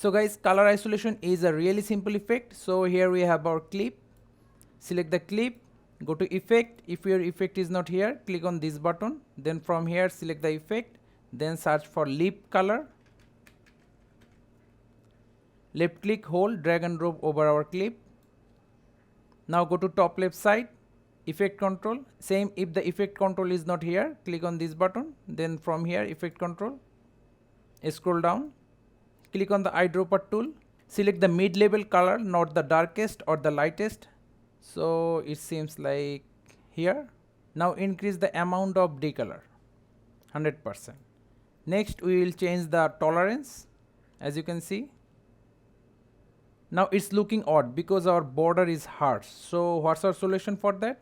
So guys, color isolation is a really simple effect. So here we have our clip. Select the clip, go to effect. If your effect is not here, click on this button. Then from here select the effect, then search for lip color. Left click, hold, drag and drop over our clip. Now go to top left side, effect control. Same, if the effect control is not here, click on this button. Then from here effect control, scroll down, click on the eyedropper tool. Select the mid-level color, not the darkest or the lightest. So it seems like here. Now increase the amount of decolor 100%. Next we will change the tolerance. As you can see, now it's looking odd because our border is harsh. So what's our solution for that?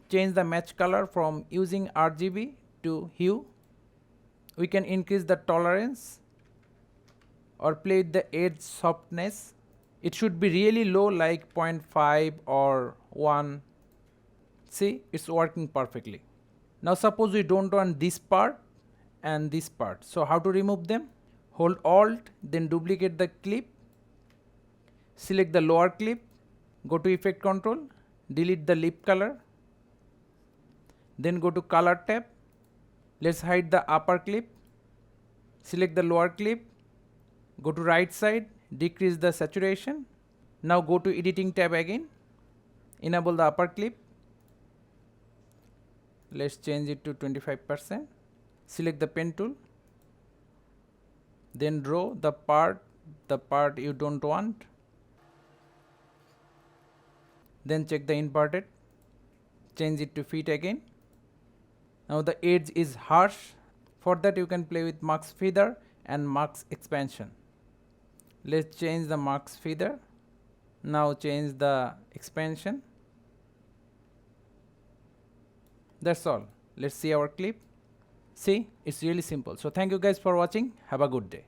Change the match color from using RGB to hue. We can increase the tolerance or play with the edge softness. It should be really low, like 0.5 or 1. See, it's working perfectly. Now suppose we don't want this part and this part. So how to remove them? Hold Alt, then duplicate the clip. Select the lower clip, go to effect control, delete the lip color. Then go to color tab. Let's hide the upper clip. Select the lower clip, go to right side, decrease the saturation. Now go to editing tab again, enable the upper clip. Let's change it to 25%. Select the pen tool, then draw the part you don't want. Then check the inverted, change it to fit again. Now the edge is harsh. For that you can play with max feather and max expansion. Let's change the max feather. Now change the expansion. That's all. Let's see our clip. See, it's really simple. So thank you guys for watching. Have a good day.